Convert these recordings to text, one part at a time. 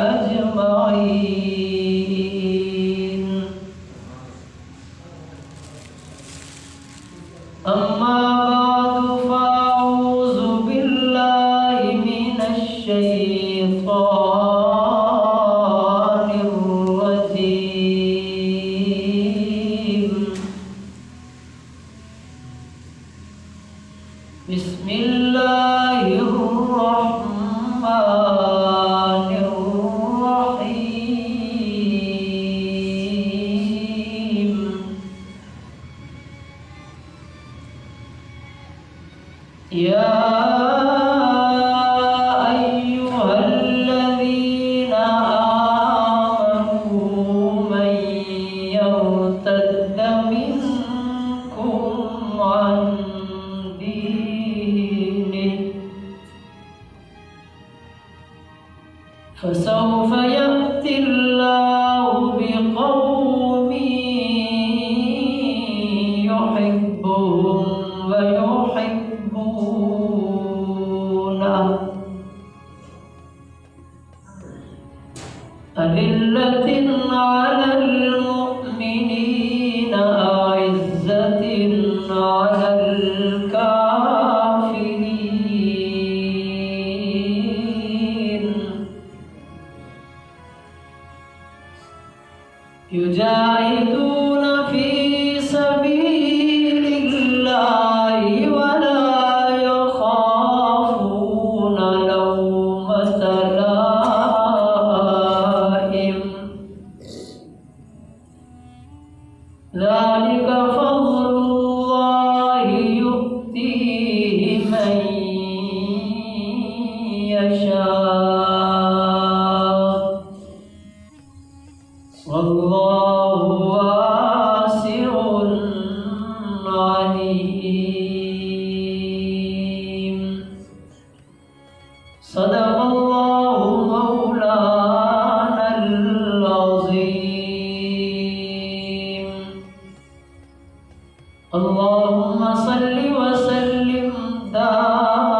أجمعين. أما بعد فأعوذ بالله من الشيطان الرجيم. بسم الله الرحمن الرحيم. يا أيها الذين آمنوا من يرتد منكم عن دينه فسوف يأتي الله بقوم يحبهم ويحبونه أذلة على المؤمنين أعزة على الكافرين يجاهدون في سبيل الله ولا يخافون لومة لائم. ذلك فضل الله يؤتيه من يشاء والله واسع عليم. صدق الله مولانا العظيم. اللهم صل وسلم دائما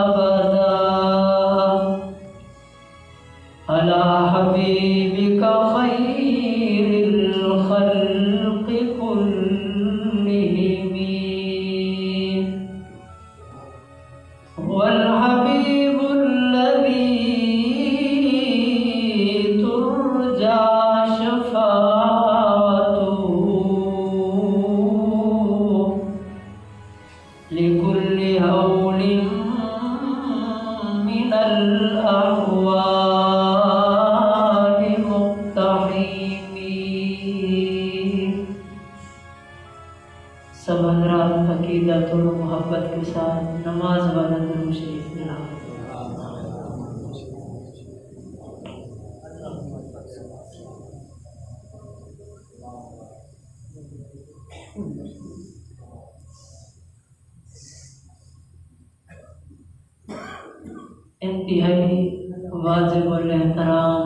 أبدا على حبيبك خير الخلق كلهم. هو الحبيب الذي ترجى شفاعته لكل هول من الأهوال مقتحم. سب حضرات عقیدت اور محبت کے ساتھ نماز والا درود شریف پڑھا. انتہائی واجب الاحترام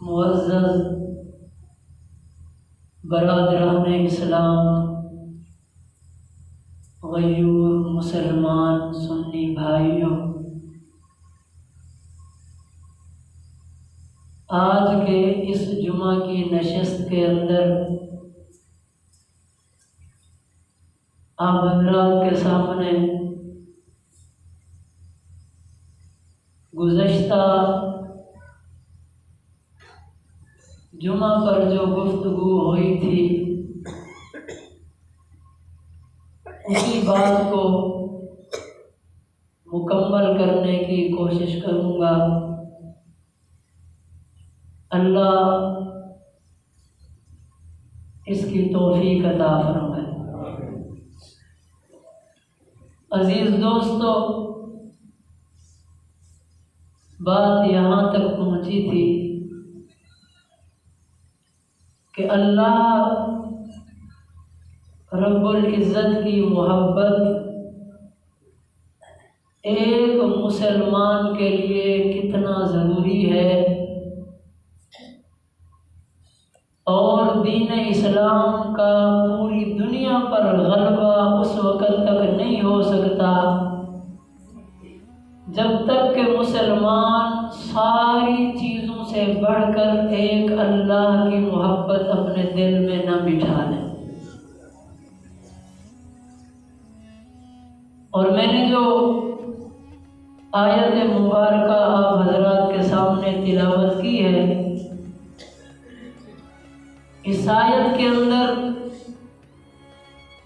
معزز برادران اسلام، غیور مسلمان سنی بھائیوں، آج کے اس جمعہ کی نشست کے اندر آپ حضرات کے سامنے گزشتہ جمعہ پر جو گفتگو ہوئی تھی اسی بات کو مکمل کرنے کی کوشش کروں گا. اللہ اس کی توفیق عطا فرمائے. عزیز دوستو، بات یہاں تک پہنچی تھی کہ اللہ رب العزت کی محبت ایک مسلمان کے لیے کتنا ضروری ہے، اور دین اسلام کا پوری دنیا پر غلبہ اس وقت تک نہیں ہو سکتا جب تک کہ مسلمان ساری چیزوں سے بڑھ کر ایک اللہ کی محبت اپنے دل میں نہ بٹھا لیں۔ اور میں نے جو آیت مبارکہ آپ حضرات کے سامنے تلاوت کی ہے، اس آیت کے اندر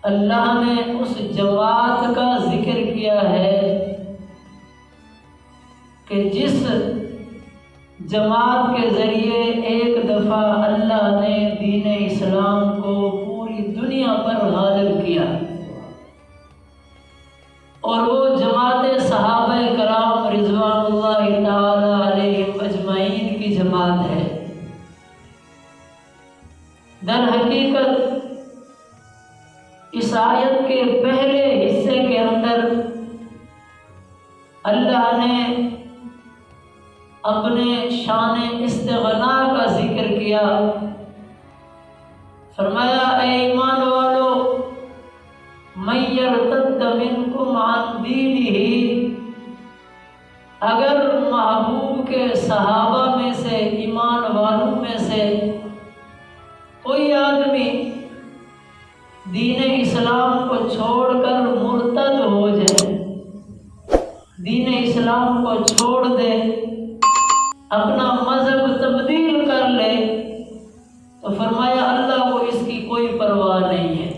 اللہ نے اس جماعت کا ذکر کیا ہے کہ جس جماعت کے ذریعے ایک دفعہ اللہ نے دین اسلام کو پوری دنیا پر غالب کیا، اور وہ جماعت صحابہ کرام رضوان اللہ تعالی علیہم اجمعین کی جماعت ہے۔ در حقیقت اس آیت کے پہلے حصے کے اندر اللہ نے اپنے شان استغنا کا ذکر کیا، فرمایا اے ایمان والو من یرتد منکم عن دینہ، اگر محبوب کے صحابہ میں سے، ایمان والوں میں سے کوئی آدمی دین اسلام کو چھوڑ کر مرتد ہو جائے، دین اسلام کو چھوڑ دے، اپنا مذہب تبدیل کر لے، تو فرمایا اللہ کو اس کی کوئی پرواہ نہیں ہے۔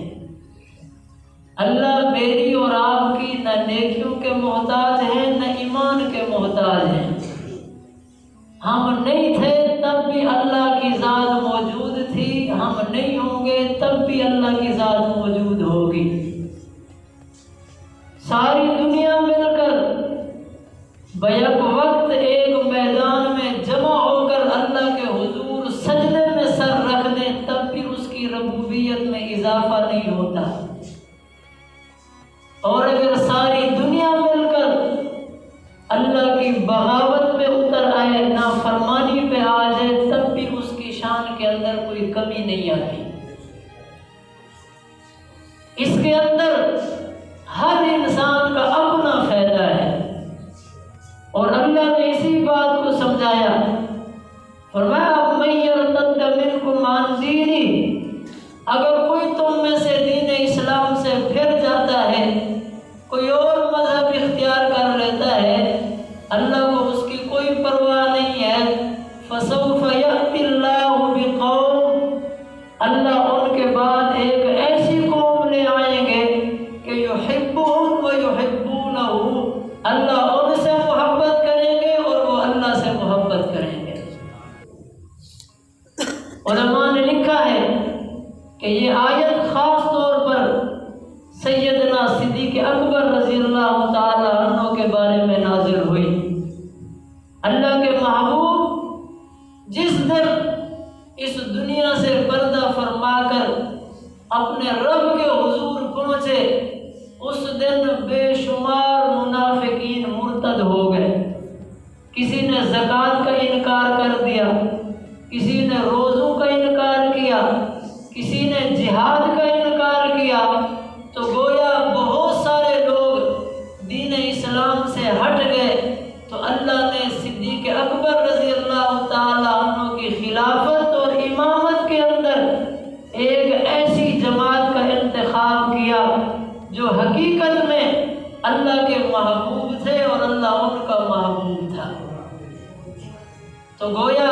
اللہ میری اور آپ کی نہ نیکیوں کے محتاج ہیں نہ ایمان کے محتاج ہیں۔ ہم نہیں تھے تب بھی اللہ کی ذات موجود تھی، ہم نہیں ہوں گے تب بھی اللہ کی ذات موجود ہوگی۔ ساری دنیا مل کر بیک وقت ایک میدان میں جمع ہو کر اللہ کے حضور سجدے میں سر رکھ دیں، تب بھی اس کی ربوبیت میں اضافہ نہیں ہوتا۔ اور اگر ساری دنیا مل کر اللہ کی بغاوت پہ اتر آئے، نافرمانی پہ آ جائے، تب بھی اس کی شان کے اندر کوئی کمی نہیں آتی۔ اس کے اندر ہر انسان کا اپنا فائدہ ہے، اور اللہ نے اسی بات کو سمجھایا، فرمایا من یرتد منکم عن دینہ، اگر کوئی تم میں سے دین اسلام سے پھر جاتا ہے، کوئی اور مذہب اختیار کر لیتا ہے، اللہ کو اس کی کوئی پرواہ نہیں ہے۔ فسوف یأتی اللہ بقوم، اللہ ان کے بعد ایک ایسی قوم لے آئیں گے کہ یحبہم ویحبونہ، اللہ ان سے محبت کریں گے اور وہ اللہ سے محبت کریں گے۔ علماء نے لکھا ہے کہ یہ آیت خاص طور پر سیدنا صدیق اکبر رضی اللہ تعالی عنہ کے بارے میں نازل ہوئی۔ اللہ کے محبوب جس دن اس دنیا سے پردہ فرما کر اپنے رب کے حضور پہنچے، اس دن بے شمار منافقین مرتد ہو گئے۔ کسی نے زکوٰۃ کا انکار کر دیا، کسی نے روزوں کا انکار کیا، کسی نے جہاد کا انکار کیا، تو گویا بہت سارے لوگ دین اسلام سے ہٹ گئے۔ تو اللہ نے صدیق اکبر رضی اللہ تعالی عنہ کی خلافت اور امامت کے اندر ایک ایسی جماعت کا انتخاب کیا جو حقیقت میں اللہ کے محبوب تھے اور اللہ ان کا محبوب تھا۔ تو گویا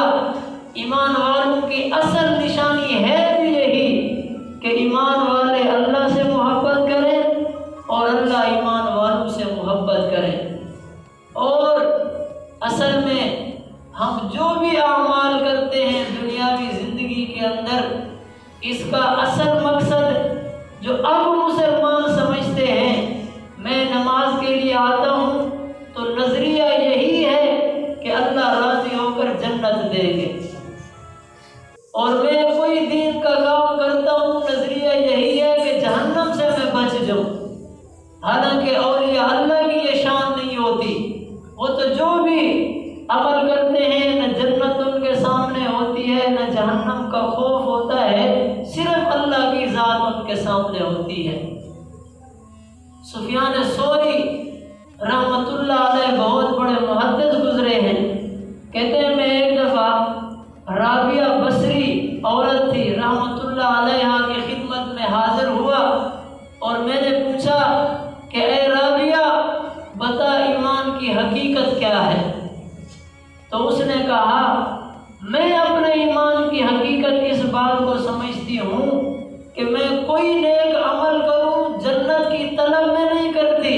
ایمان والوں کی اصل نشانی ہے بھی یہی کہ ایمان والے اللہ سے محبت کریں اور اللہ ایمان والوں سے محبت کریں۔ اور اصل میں ہم جو بھی اعمال کرتے ہیں دنیاوی زندگی کے اندر، اس کا اصل مقصد جو اب مسلمان سمجھتے ہیں، میں نماز کے لیے آتا ہوں تو نظریہ یہی ہے کہ اللہ راضی ہو کر جنت دیں گے، اور میں کوئی دین کا کام کرتا ہوں، نظریہ یہی ہے کہ جہنم سے میں بچ جاؤں۔ حالانکہ اولیاء اللہ کی یہ شان نہیں ہوتی، وہ تو جو بھی عمل کرتے ہیں نہ جنت ان کے سامنے ہوتی ہے نہ جہنم کا خوف ہوتا ہے، سفیان ثوری رحمت اللہ علیہ بہت بڑے محدث گزرے ہیں، کہتے ہیں میں ایک دفعہ رابعہ بصری عورت تھی رحمت اللہ علیہ کی خدمت میں حاضر ہوا اور میں نے پوچھا کہ اے رابعہ بتا ایمان کی حقیقت کیا ہے؟ تو اس نے کہا میں اپنے ایمان کی حقیقت اس بات کو سمجھتی ہوں کہ میں کوئی نیک عمل کروں جنت کی طلب میں نہیں کرتی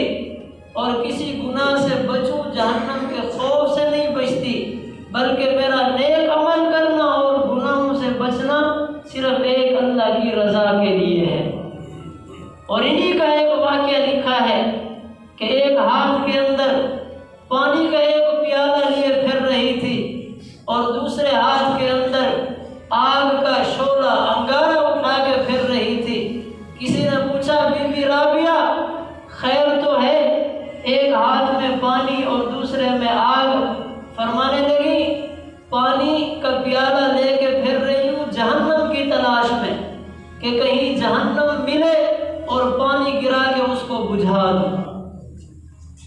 اور کسی گناہ سے بچوں جہنم کے خوف سے نہیں بچتی، بلکہ میرا نیک عمل کرنا اور گناہوں سے بچنا صرف ایک اللہ کی رضا کے لیے ہے۔ اور انہی کا ایک واقعہ لکھا ہے کہ ایک ہاتھ کے اندر پانی کا ایک پیالہ لیے پھر رہی تھی اور دوسرے ہاتھ کے اندر آگ کا شعلہ انگارہ اٹھا کے پھر رہی تھی۔ کسی نے پوچھا بی بی رابعہ خیر تو ہے، ایک ہاتھ میں پانی اور دوسرے میں آگ؟ فرمانے لگی پانی کا پیالہ لے کے پھر رہی ہوں جہنم کی تلاش میں کہ کہیں جہنم ملے اور پانی گرا کے اس کو بجھا دوں،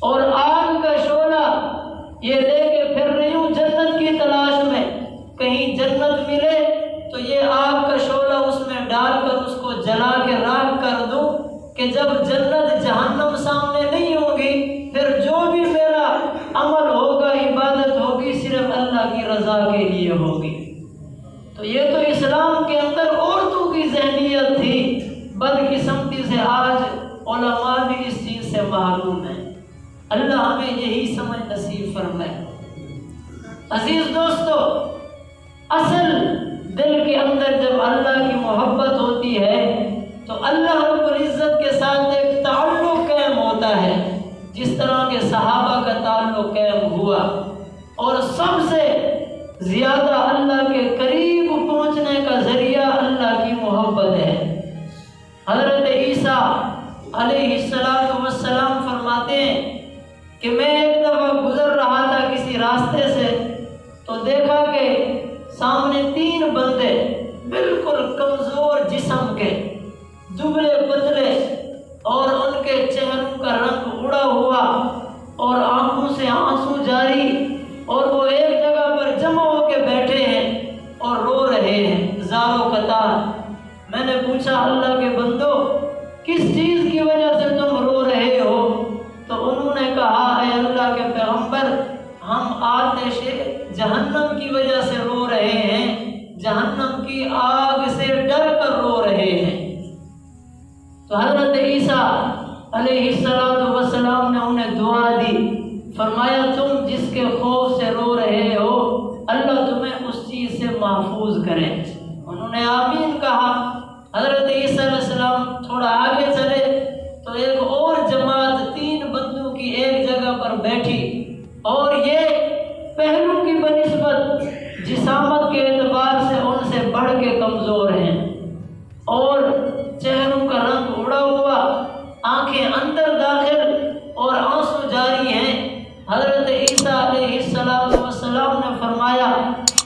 اور آگ کا شعلہ یہ لے کے پھر رہی ہوں جنت کی تلاش میں کہیں جنت ملے تو یہ آگ کا شعلہ اس میں ڈال کر اس کو جلا کے راکھ کر دوں کہ جب جنت جہنم سامنے نہیں ہوگی پھر جو بھی میرا عمل ہوگا عبادت ہوگی صرف اللہ کی رضا کے لیے ہوگی۔ تو یہ تو اسلام کے اندر عورتوں کی ذہنیت تھی، بدقسمتی سے آج علماء بھی اس چیز سے محروم ہیں۔ اللہ ہمیں یہی سمجھ نصیب فرمائے۔ عزیز دوستو، اصل دل کے اندر جب اللہ کی محبت ہوتی ہے تو اللہ رب العزت کے ساتھ ایک تعلق قائم ہوتا ہے، جس طرح کے صحابہ کا تعلق قائم ہوا، اور سب سے زیادہ اللہ کے قریب پہنچنے کا ذریعہ اللہ کی محبت ہے۔ حضرت عیسیٰ علیہ السلام فرماتے ہیں کہ میں ایک دفعہ گزر رہا تھا کسی راستے سے تو دیکھا کہ سامنے 3 بندے بالکل کمزور جسم کے، دبلے پتلے، اور ان کے چہروں کا رنگ اڑا ہوا اور آنکھوں سے آنسو جاری، اور وہ ایک جگہ پر جمع ہو کے بیٹھے ہیں اور رو رہے ہیں زار و قطار۔ میں نے پوچھا اللہ کے بندو کس چیز کی وجہ سے تم رو رہے ہو؟ تو انہوں نے کہا اے اللہ کے پیغمبر ہم آتش جہنم کی وجہ سے رو رہے ہیں، جہنم کی آگ سے ڈر کر رو رہے ہیں۔ تو حضرت عیسیٰ علیہ السلام نے انہیں دعا دی، فرمایا تم جس کے خوف سے رو رہے ہو اللہ تمہیں اس چیز سے محفوظ کرے۔ انہوں نے آمین کہا۔ حضرت عیسیٰ علیہ السلام تھوڑا آگے چلے تو ایک اور جماعت 3 بندوں کی ایک جگہ پر بیٹھی، اور یہ پہلو کی بنسبت جسامت کے اعتبار سے ان سے بڑھ کے کمزور ہیں، اور چہروں کا رنگ اڑا ہوا، آنکھیں اندر داخل اور آنسو جاری ہیں۔ حضرت عیسیٰ علیہ السلام نے فرمایا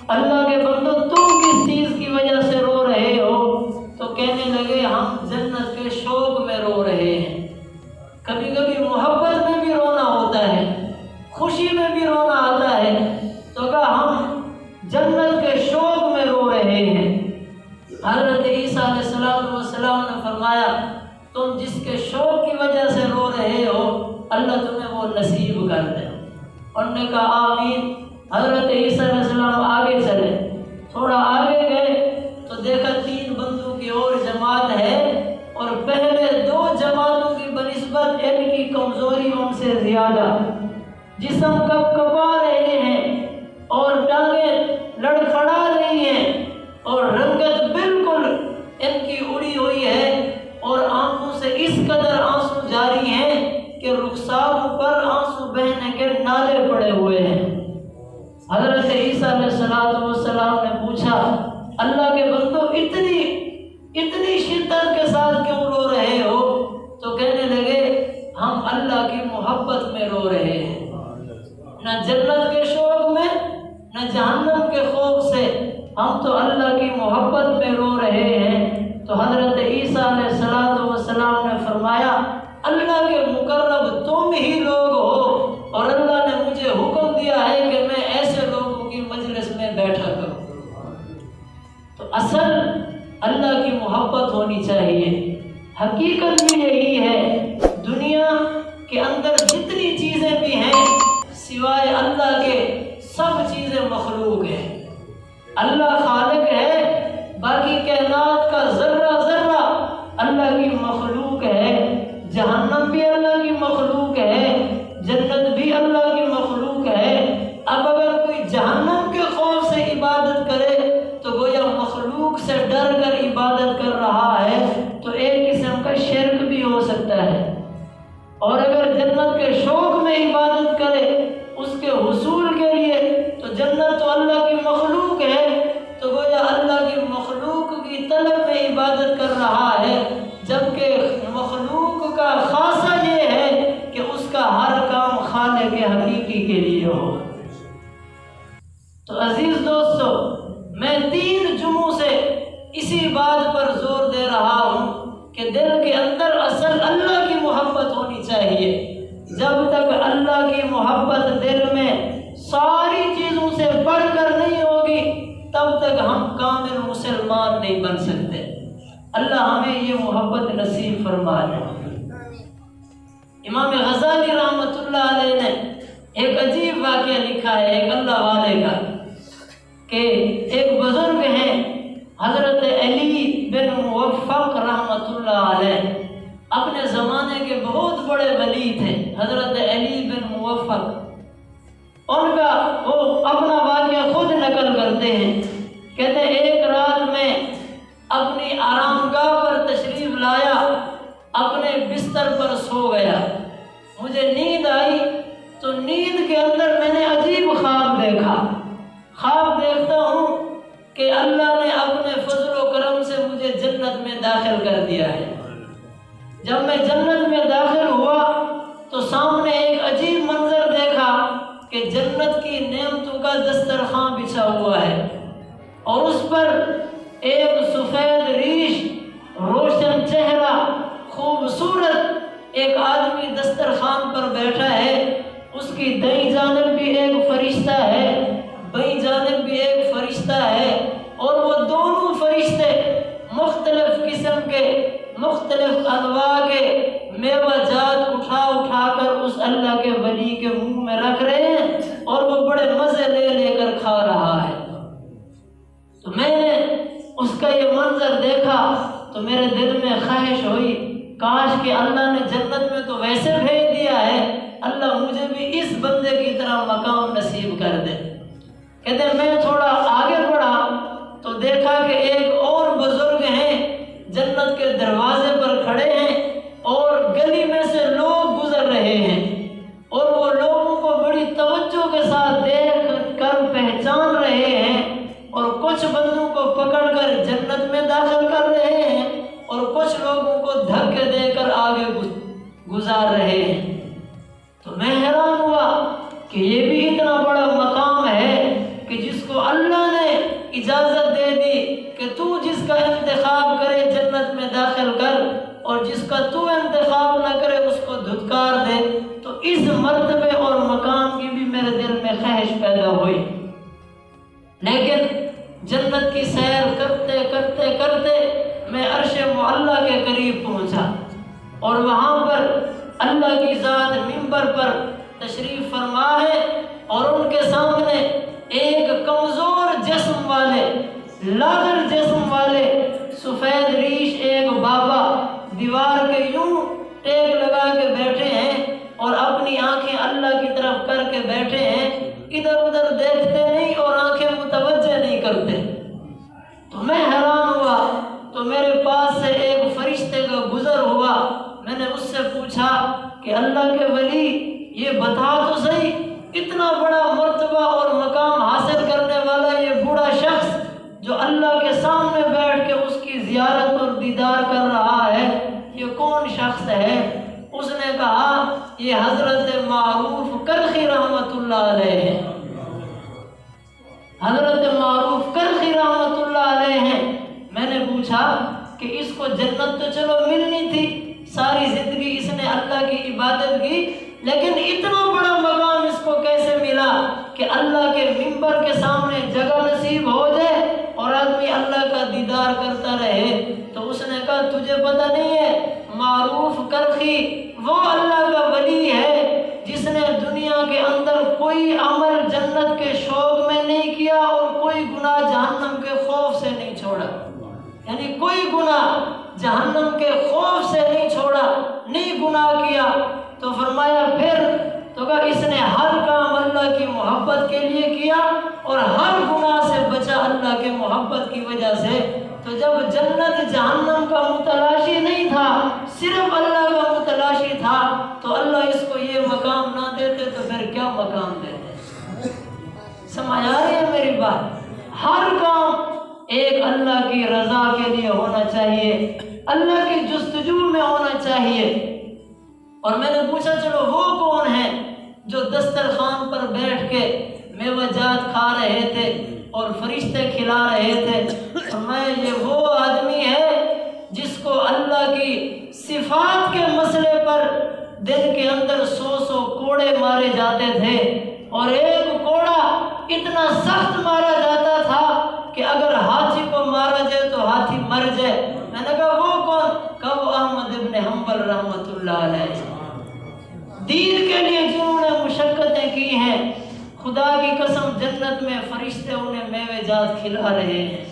اللہ کے بندو تم کس چیز کی وجہ سے رو رہے ہو؟ تو کہنے لگے ہم جنت کے شوق میں رو رہے ہیں۔ کبھی کبھی محبت میں بھی رونا ہوتا ہے، خوشی میں بھی رونا آتا ہے، تو کہا ہم جنت کے شوق میں رو رہے ہیں۔ حضرت عیسیٰ علیہ السلام نے فرمایا تم جس کے شوق کی وجہ سے رو رہے ہو اللہ تمہیں وہ نصیب کر دے۔ انہوں نے کہا آمین۔ حضرت عیسیٰ علیہ السلام آگے چلے، تھوڑا آگے گئے تو دیکھا 3 بندوں کی اور جماعت ہے، اور پہلے 2 جماعتوں کی بنسبت ان کی کمزوری ان سے زیادہ، جسم کپ کپا رہے ہیں اور ٹانگیں لڑکھڑا رہی ہیں اور رنگت بالکل ان کی اڑی ہوئی ہے، اور آنکھوں سے اس قدر آنسو جاری ہیں کہ رخساروں پر آنسو بہنے کے نالے پڑے ہوئے ہیں۔ حضرت عیسیٰ علیہ السلام نے پوچھا اللہ کے بندو اتنی شدت کے ساتھ کیوں رو رہے ہو؟ تو کہنے لگے ہم اللہ کی محبت میں رو رہے ہیں، نہ جنت کے شوق میں نہ جہنم کے خوف سے، ہم تو اللہ کی محبت میں رو رہے ہیں۔ تو حضرت عیسیٰ علیہ السلام نے فرمایا اللہ کے مقرب تم ہی لوگ ہو اور اللہ نے مجھے حکم دیا ہے کہ میں ایسے لوگوں کی مجلس میں بیٹھا کروں۔ تو اصل اللہ کی محبت ہونی چاہیے۔ حقیقت بھی یہی ہے، دنیا کے اندر جتنی چیزیں بھی ہیں سوائے اللہ کے سب چیزیں مخلوق ہیں۔ اللہ خالق ہے، باقی کائنات کا ذرہ ذرہ اللہ کی مخلوق ہے، جہنم بھی اللہ کی مخلوق ہے، جنت بھی اللہ کی مخلوق ہے۔ اب اگر کوئی جہنم کے خوف سے عبادت کرے تو گویا مخلوق سے ڈر کر عبادت کر رہا ہے، تو ایک قسم کا شرک بھی ہو سکتا ہے۔ اور اگر جنت کے شوق میں عبادت کرے اس کے حصول کے لیے، تو جنت تو اللہ کی مخلوق ہے، تو گویا اللہ کی مخلوق کی طلب میں عبادت کر رہا ہے، جبکہ مخلوق کا خاصہ یہ ہے کہ اس کا ہر کام خالق حقیقی کے لیے ہو۔ تو عزیز دوستو، میں 3 جمعوں سے اسی بات پر زور دے رہا ہوں کہ دل کے اندر اصل اللہ کی محبت ہونی چاہیے۔ جب تک اللہ کی محبت دل میں ساری چیزوں سے بڑھ کر نہیں ہوگی تب تک ہم کامل مسلمان نہیں بن سکتے۔ اللہ ہمیں یہ محبت نصیب فرمائے۔ امام غزالی رحمۃ اللہ علیہ نے ایک عجیب واقعہ لکھا ہے ایک اللہ والے کا، کہ ایک بزرگ ہیں حضرت علی بن موفق رحمۃ اللہ علیہ، اپنے زمانے کے بہت بڑے ولی تھے حضرت علی بن موفق۔ ان کا وہ اپنا واقعہ خود نقل کرتے ہیں، کہتے ہیں ایک رات میں اپنی آرام گاہ پر تشریف لایا، اپنے بستر پر سو گیا، مجھے نیند آئی تو نیند کے اندر میں نے عجیب خواب دیکھا۔ خواب دیکھتا ہوں کہ اللہ نے اپنے فضل و کرم سے مجھے جنت میں داخل کر دیا ہے۔ جب میں جنت میں داخل ہوا تو سامنے ایک عجیب منظر دیکھا کہ جنت کی نعمتوں کا دسترخوان بچھا ہوا ہے، اور اس پر ایک سفید ریش، روشن چہرہ، خوبصورت ایک آدمی دسترخوان پر بیٹھا ہے۔ اس کی دائیں جانب بھی ایک فرشتہ ہے، بائیں جانب بھی ایک فرشتہ ہے، اور وہ دونوں فرشتے مختلف قسم کے، مختلف انواع کے میوہ جات اٹھا اٹھا کر اس اللہ کے ولی کے منہ میں رکھ رہے ہیں، اور وہ بڑے مزے لے لے کر کھا رہا ہے۔ تو میں نے اس کا یہ منظر دیکھا تو میرے دل میں خواہش ہوئی، کاش کہ اللہ نے جنت میں تو ویسے بھیج دیا ہے، اللہ مجھے بھی اس بندے کی طرح مقام نصیب کر دے۔ کہتے ہیں میں تھوڑا آگے بڑھا تو دیکھا کہ ایک اور بزرگ ہیں جنت کے دروازے پر کھڑے ہیں، اور گلی میں سے لوگ گزر رہے ہیں، اور وہ لوگوں کو بڑی توجہ کے ساتھ دیکھ کر پہچان رہے ہیں، اور کچھ بندوں کو پکڑ کر جنت میں داخل کر رہے ہیں، اور کچھ لوگوں کو دھکے دے کر آگے گزار رہے ہیں۔ تو میں حیران ہوا کہ یہ بھی اتنا بڑا مقام ہے کہ جس کو اللہ نے اجازت دے دی کہ تو جس کا انتخاب کرے جنت میں داخل کر، اور جس کا تو انتخاب نہ کرے اس کو دھتکار دے، تو اس مرتبے اور مقام کی بھی میرے دل میں خواہش پیدا ہوئی۔ لیکن جنت کی سیر کرتے کرتے کرتے میں عرش معلیٰ کے قریب پہنچا، اور وہاں پر اللہ کی ذات منبر پر تشریف فرما ہے، اور ان کے سامنے ایک کمزور جسم والے، لاغر جسم والے، سفید ریش ایک بابا دیوار کے یوں ٹیک لگا کے بیٹھے ہیں، اور اپنی آنکھیں اللہ کی طرف کر کے بیٹھے ہیں، ادھر ادھر دیکھتے نہیں اور آنکھیں متوجہ نہیں کرتے۔ تو میں حیران ہوا، تو میرے پاس سے ایک فرشتے کا گزر ہوا، میں نے اس سے پوچھا کہ اللہ کے ولی یہ بتا تو صحیح، اتنا بڑا مرتبہ اور مقام حاصل کرنے والا یہ بوڑھا شخص جو اللہ کے سامنے بیٹھ کے اس کی زیارت اور دیدار کر رہا ہے، یہ کون شخص ہے؟ اس نے کہا یہ حضرت معروف کرخی رحمۃ اللہ علیہ ہے۔ حضرت معروف کرخی رحمۃ اللہ علیہ ہیں۔ میں نے پوچھا کہ اس کو جنت تو چلو ملنی تھی، ساری زندگی اس نے اللہ کی عبادت کی، لیکن اتنا بڑا مقام اس کو کیسے ملا کہ اللہ کے منبر کے سامنے جگہ نصیب ہو جائے اور آدمی اللہ کا دیدار کرتا رہے؟ تو اس نے کہا تجھے پتہ نہیں ہے، معروف کرخی وہ اللہ کا ولی ہے جس نے دنیا کے اندر کوئی عمل جنت کے شوق میں نہیں کیا اور کوئی گناہ جہنم کے خوف سے نہیں چھوڑا، یعنی کوئی گناہ جہنم کے خوف سے نہیں چھوڑا، نہیں گناہ کیا۔ تو فرمایا پھر تو کہا اس نے ہر کام اللہ کی محبت کے لیے کیا اور ہر گناہ سے بچا اللہ کے محبت کی وجہ سے۔ تو جب جنت جہنم کا متلاشی نہیں تھا، صرف اللہ کا متلاشی تھا، تو اللہ اس کو یہ مقام نہ دیتے تو پھر کیا مقام دیتے؟ سمجھ آ رہی ہے میری بات؟ ہر کام ایک اللہ کی رضا کے لیے ہونا چاہیے، اللہ کی جستجو میں ہونا چاہیے۔ اور میں نے پوچھا چلو وہ کون ہیں جو دسترخوان پر بیٹھ کے میوہ جات کھا رہے تھے اور فرشتے کھلا رہے تھے؟ فرمایا یہ وہ آدمی ہے جس کو اللہ کی صفات کے مسئلے پر دل کے اندر 100 کوڑے مارے جاتے تھے، اور ایک کوڑا اتنا سخت مارا جاتا تھا کہ اگر ہاتھی کو مارا جائے تو ہاتھی مر جائے۔ میں نے کہا وہ کون؟ کہا وہ احمد ابن حنبل رحمۃ اللہ علیہ، دین کے لیے جنہوں نے مشقتیں کی ہیں، خدا کی قسم جنت میں فرشتے انہیں میوہ جات کھلا رہے ہیں۔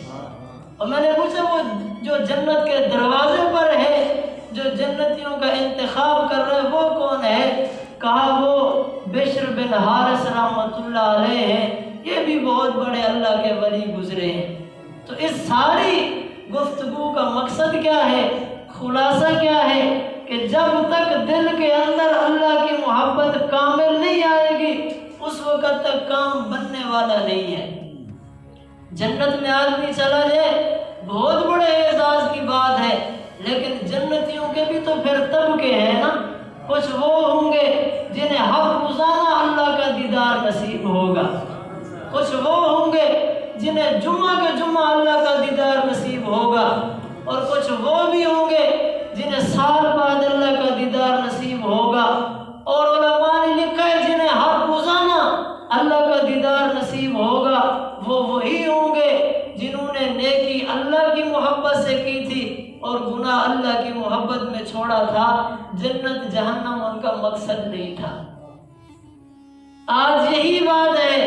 اور میں نے پوچھا وہ جو جنت کے دروازے پر ہے، جو جنتیوں کا انتخاب کر رہے وہ کون ہے؟ کہا وہ بشر بن حارث رحمۃ اللہ علیہ ہیں، یہ بھی بہت بڑے اللہ کے ولی گزرے ہیں۔ تو اس ساری گفتگو کا مقصد کیا ہے، خلاصہ کیا ہے کہ جب تک دل کے اندر اللہ کی محبت کامل نہیں آئے گی اس وقت تک کام بننے والا نہیں ہے۔ جنت میں آدمی چلا جائے بہت بڑے اعزاز کی بات ہے، لیکن جنتیوں کے بھی تو پھر طبقے ہیں نا۔ کچھ وہ ہوں گے جنہیں ہر روزانہ اللہ کا دیدار نصیب ہوگا، کچھ وہ ہوں گے جنہیں جمعہ کے جمعہ اللہ کا دیدار نصیب ہوگا، اور کچھ وہ بھی ہوں گے جنہیں سال بعد اللہ کا دیدار نصیب ہوگا، اور علماء نے لکھا ہے جنہیں ہر روزانہ اللہ کا دیدار نصیب ہوگا وہ وہی ہوں گے جنہوں نے نیکی اللہ کی محبت سے کی تھی اور گناہ اللہ کی محبت میں چھوڑا تھا۔ جنت جہنم ان کا مقصد نہیں تھا۔ آج یہی بات ہے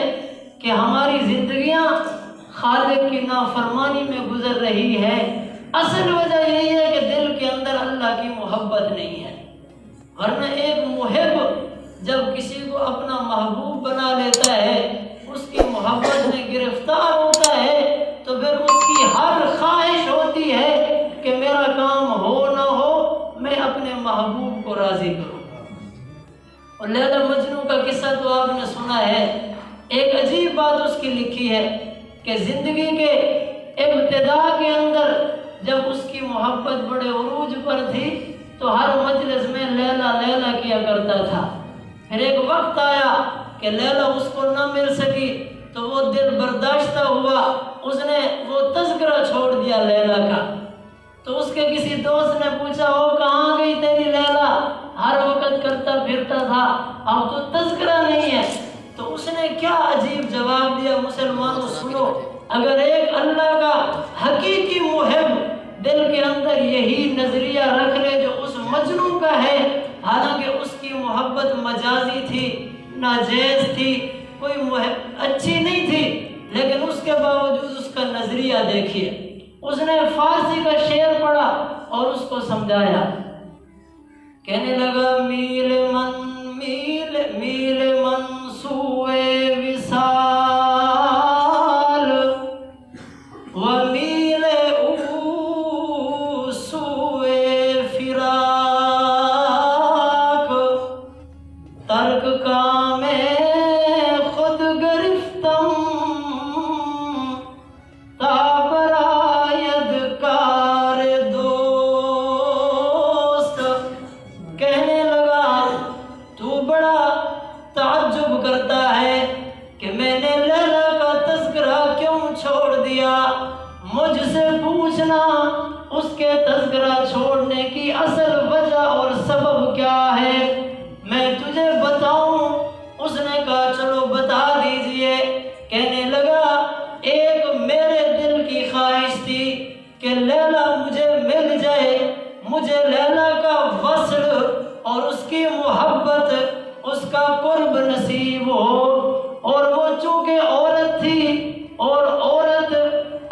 کہ ہماری زندگیاں خالق کی نافرمانی میں گزر رہی ہے۔ اصل وجہ یہی ہے کہ دل کے اندر اللہ کی محبت نہیں ہے، ورنہ ایک محب جب کسی کو اپنا محبوب بنا لیتا ہے، اس کی محبت میں گرفتار ہوتا ہے، تو پھر اس کی ہر خواہش ہوتی ہے کہ میرا کام ہو نہ ہو میں اپنے محبوب کو راضی کروں۔ اور لیلا مجنوں کا قصہ تو آپ نے سنا ہے۔ ایک عجیب بات اس کی لکھی ہے کہ زندگی کے ابتدا کے اندر جب اس کی محبت بڑے عروج پر تھی تو ہر مجلس میں لیلا لیلا کیا کرتا تھا۔ پھر ایک وقت آیا کہ لیلا اس کو نہ مل سکی تو وہ دل برداشتہ ہوا، اس نے وہ تذکرہ چھوڑ دیا لیلا کا۔ تو اس کے کسی دوست نے پوچھا وہ کہاں گئی تیری لیلا، ہر وقت کرتا پھرتا تھا، اب تو تذکرہ نہیں ہے۔ تو اس نے کیا عجیب جواب دیا، مسلمانوں سنو، اگر ایک اللہ کا حقیقی محب دل کے اندر یہی نظریہ رکھ لے جو اس مجنون کا ہے، حالانکہ اس کی محبت مجازی تھی، ناجائز تھی، کوئی محب اچھی نہیں تھی، لیکن اس کے باوجود اس کا نظریہ دیکھیے۔ اس نے فارسی کا شعر پڑھا اور اس کو سمجھایا، کہنے لگا میل من سوئے وصال و میل او سوئے فراق، ترک کا میں خود گرفتم تا براید کار دوست۔ کہنے لگا تو بڑا تعجب کرتا ہے کہ میں نے لیلا کا تذکرہ کیوں چھوڑ دیا، مجھ سے پوچھنا اس کے یہ تذکرہ چھوڑنے کی اصل وجہ اور سبب کیا ہے، میں تجھے بتاؤں؟ اس نے کہا چلو بتا دیجئے۔ کہنے لگا ایک میرے دل کی خواہش تھی کہ لیلا مجھے مل جائے، مجھے لیلا کا وصل اور اس کی محبت، اس کا قرب نصیب ہو۔ اور وہ چونکہ عورت تھی اور عورت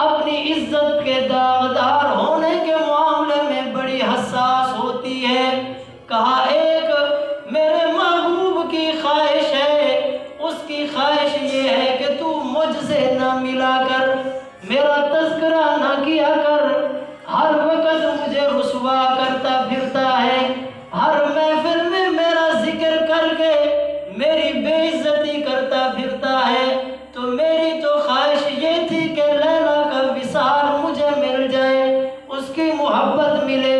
اپنی عزت کے داغدار ہونے کے معاملے میں بڑی حساس ہوتی ہے، کہا ایک میرے محبوب کی خواہش ہے، اس کی خواہش یہ ہے کہ تو مجھ سے نہ ملا کر، میرا تذکرہ نہ کیا کر، ہر وقت مجھے رسوا کرتا پھرتا ہے، ہر محفل میں میرا ذکر کر کے میری بے عزتی کرتا پھرتا ہے۔ تو میری تو خواہش یہ تھی کہ لیلا کا وصال مجھے مل جائے، اس کی محبت ملے،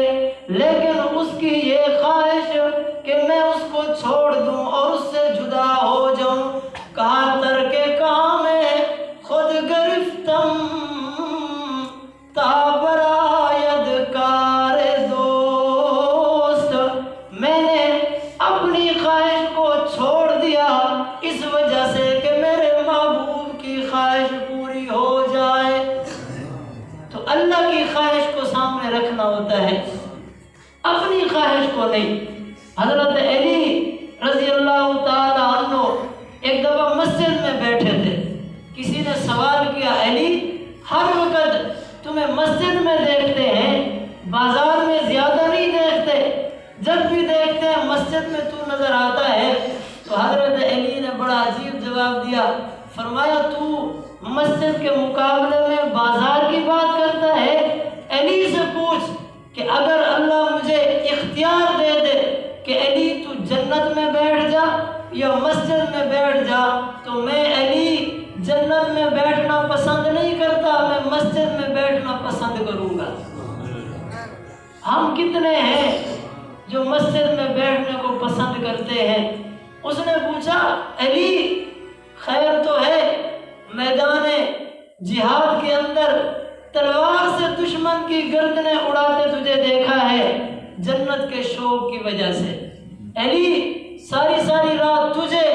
لیکن اس کی یہ خواہش کہ میں اس کو چھوڑ دوں اور اس سے جدا ہو جاؤں۔ کہا ترک کام خود گرفتم تا براید کار دوست، میں نے اپنی خواہش کو چھوڑ دیا اس وجہ سے کہ میرے محبوب کی خواہش پوری ہو جائے۔ تو اللہ کی خواہش کو سامنے رکھنا ہوتا ہے، اپنی خواہش کو نہیں۔ حضرت علی رضی اللہ تعالی عنہ ایک دفعہ مسجد میں بیٹھے تھے، کسی نے سوال کیا علی ہر وقت تمہیں مسجد میں دیکھتے ہیں، بازار میں زیادہ نہیں دیکھتے، جب بھی دیکھتے ہیں مسجد میں تو نظر آتا ہے۔ تو حضرت علی نے بڑا عجیب جواب دیا، فرمایا تو مسجد کے مقابلے میں بازار کی بات کرتا ہے؟ علی سے پوچھ کہ اگر اللہ مجھے اختیار دے دے کہ علی تو جنت میں بیٹھ جا یا مسجد میں بیٹھ جا، تو میں علی جنت میں بیٹھنا پسند نہیں کرتا، میں مسجد میں بیٹھنا پسند کروں گا۔ ہم کتنے ہیں جو مسجد میں بیٹھنے کو پسند کرتے ہیں؟ اس نے پوچھا علی خیر تو ہے، میدان جہاد کے اندر تلوار سے دشمن کی گردنیں اڑاتے تجھے دیکھا ہے جنت کے شوق کی وجہ سے۔ علی ساری رات تجھے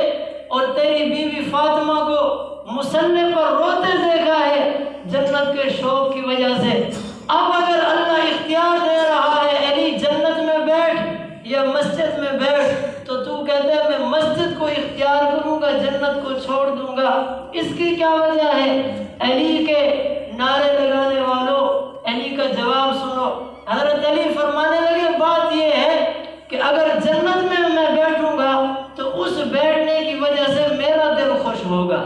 اور تیری بیوی فاطمہ کو مصلی پر روتے دیکھا ہے جنت کے شوق کی وجہ سے۔ اب اگر اللہ اختیار دے رہا ہے علی جنت میں بیٹھ یا مسجد میں بیٹھ، تو کہتے ہیں میں مسجد کو اختیار کروں گا، جنت کو چھوڑ دوں گا۔ اس کی کیا وجہ ہے؟ علی کے نعرے لگانے والوں، علی کا جواب سنو۔ حضرت علی فرمانے لگے بات یہ ہے کہ اگر جنت میں میں بیٹھوں گا تو اس بیٹھنے کی وجہ سے میرا دل خوش ہوگا،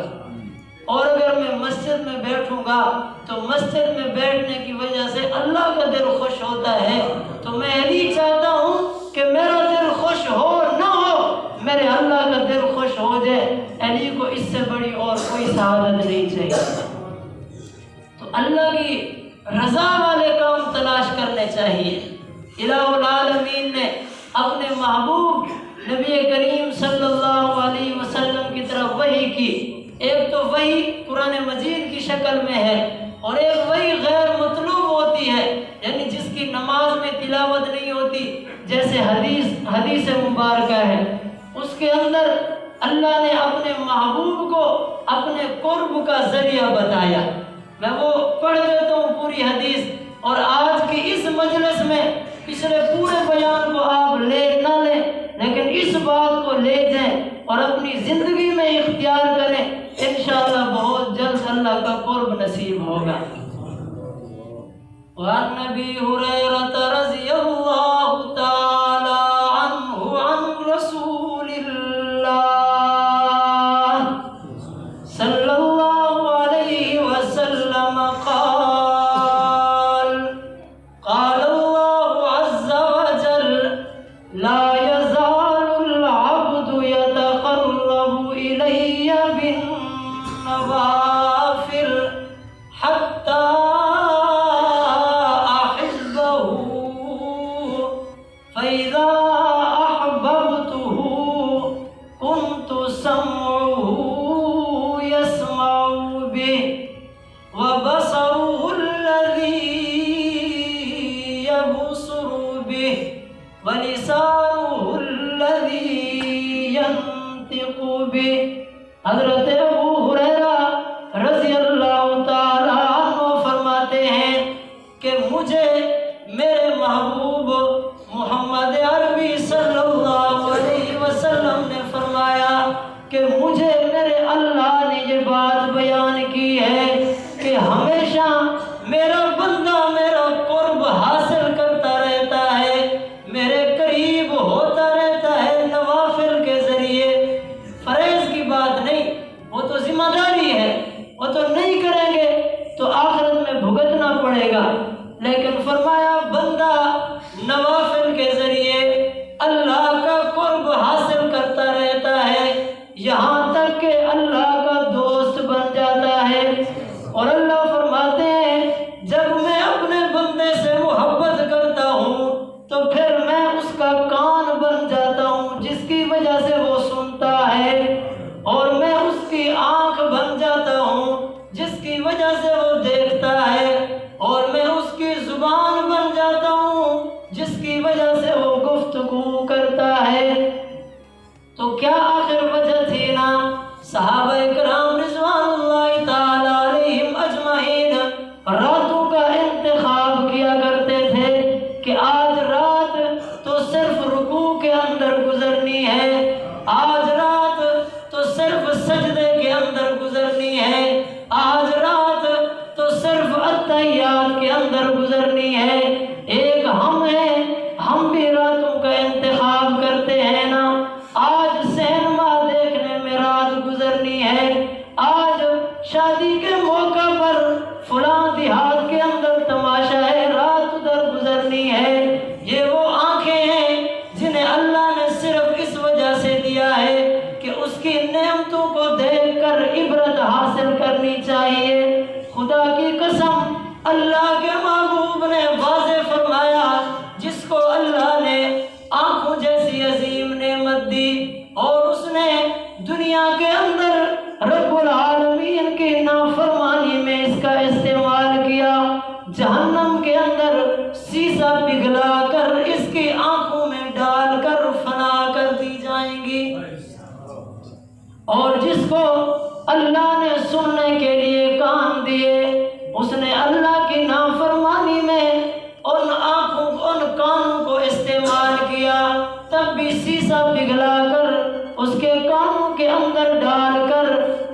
اور اگر میں مسجد میں بیٹھوں گا تو مسجد میں بیٹھنے کی وجہ سے اللہ کا دل خوش ہوتا ہے۔ تو میں علی چاہتا ہوں کہ میرا دل خوش ہو نہ ہو، میرے اللہ کا دل خوش ہو جائے۔ علی کو اس سے بڑی اور کوئی سعادت نہیں چاہیے۔ تو اللہ کی رضا والے کام تلاش کرنے چاہیے۔ الہ العالمین نے اپنے محبوب نبی کریم صلی اللہ علیہ وسلم کی طرف وحی کی۔ ایک تو وحی قرآن مجید کی شکل میں ہے، اور ایک وحی غیر مطلوب ہوتی ہے، یعنی جس کی نماز میں تلاوت نہیں ہوتی، جیسے حدیث مبارکہ ہے۔ اس کے اندر اللہ نے اپنے محبوب کو اپنے قرب کا ذریعہ بتایا۔ میں وہ پڑھ دیتا ہوں پوری حدیث، اور آج کی اس مجلس میں پچھلے پورے بیان کو آپ لے نہ لیں، لیکن اس بات کو لے جائیں اور اپنی زندگی میں اختیار کریں، انشاءاللہ بہت جلد اللہ کا قرب نصیب ہوگا۔ وعن ابی ہریرہ رضی اللہ تعالی عنہ عن رسول اللہ صلی اللہ علیہ وسلم قال قال اللہ عز وجل لا يزال العبد يتقرب إلي بالنوافل حتى فإذا أحببته كنت سمعه يسمع به وبصره الذي ربی، حضرت ابو ہریرہ رضی اللہ تعالیٰ عنہ فرماتے ہیں کہ مجھے میرے محبوب محمد عربی صلی اللہ علیہ وسلم نے فرمایا کہ مجھے میرے اللہ نے یہ بات بیان کی ہے کہ ہمیشہ میرا بندہ میرا قرب حاصل کرتا رہتا ہے، میرے قریب ہوتا رہتا ہے نوافل کے ذریعے۔ فریض کی بات نہیں، وہ تو ذمہ داری ہے، وہ تو نہیں کریں گے تو آخرت میں بھگتنا پڑے گا، لیکن فرمایا بندہ نوافل کے ذریعے اللہ کا قرب حاصل کرتا رہتا ہے، یہاں تک کہ اللہ کا دوست بن جاتا ہے۔ اور اللہ فرماتے ہیں جب میں اپنے بندے سے محبت کرتا ہوں تو پھر میں اس کا کان بن جاتا ہوں جس کی وجہ سے وہ سنتا ہے، اور میں اس کی آنکھ بن جاتا ہوں جس کی وجہ سے وہ دیکھتا ہے، اور میں اس کی زبان بن جاتا ہوں جس کی وجہ سے وہ گفتگو کرتا ہے۔ تو کیا آخر وجہ تھی نا صحابہ کرام رضوان اللہ تعالی علیہم اجمعین راتوں کا انتخاب کیا کرتے تھے کہ آج رات تو صرف رکوع کے اندر گزرنی ہے، آج رات تو صرف سجدے کے اندر گزرنی ہے، آج رات تو صرف التحیات کے اندر گزرنی ہے۔ ایک ہم ہیں، ہم بھی راتوں کا انتخاب کرتے ہیں نا، آج سینما دیکھنے میں رات گزرنی ہے، آج شادی کے موقع پر فلاں دیہات کے اندر تماشا ہے، رات ادھر گزرنی ہے۔ یہ وہ آنکھیں ہیں جنہیں اللہ نے صرف اس وجہ سے دیا ہے کہ اس کی نعمتوں کو دیکھ کر عبرت حاصل کرنی چاہیے۔ خدا کی قسم اللہ کے محبوب نے واضح فرمایا جس کو اللہ نے آنکھوں جیسی عظیم نعمت دی اور اس نے دنیا کے اندر رب العالمین کی نافرمانی میں اس کا استعمال کیا، جہنم کے اندر سیسا پگھلا کر اس کی آنکھوں میں ڈال کر فنا کر دی جائیں گی۔ اور جس کو اللہ نے سننے کے لیے کان دیے اس نے اللہ کی نافرمانی میں ان آنکھوں ان کانوں کو استعمال کیا، تب بھی سیسا پگھلا کر اس کے کانوں کے اندر ڈال کر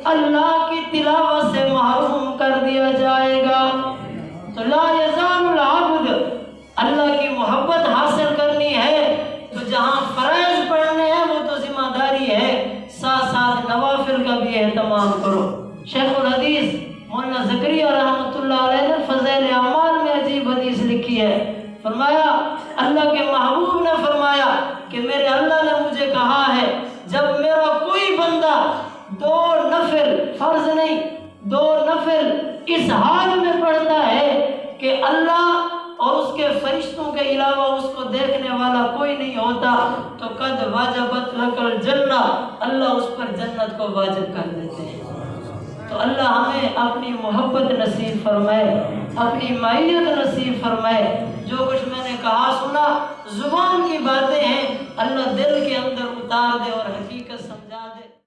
اللہ کی تلاوت سے محروم کر دیا جائے گا۔ تو لا یزال العبد، اللہ کی محبت حاصل کرنی ہے تو جہاں فرائض پڑھنے ہیں وہ تو ذمہ داری ہے، ساتھ ساتھ نوافل کا بھی اہتمام کرو۔ شیخ الحدیث مولانا زکریا رحمۃ اللہ علیہ نے فضائل اعمال میں عجیب حدیث لکھی ہے، فرمایا اللہ کے محبوب نے فرمایا کہ میرے اللہ نے مجھے کہا ہے جب میرا کوئی بندہ 2 نفل، فرض نہیں 2 نفل اس حال میں پڑھتا ہے کہ اللہ اور اس کے فرشتوں کے علاوہ اس کو دیکھنے والا کوئی نہیں ہوتا تو قد واجبت لک الجنہ، اللہ اس پر جنت کو واجب کر دیتے ہیں۔ تو اللہ ہمیں اپنی محبت نصیب فرمائے، اپنی معیت نصیب فرمائے۔ جو کچھ میں نے کہا سنا زبان کی باتیں ہیں، اللہ دل کے اندر اتار دے اور حقیقت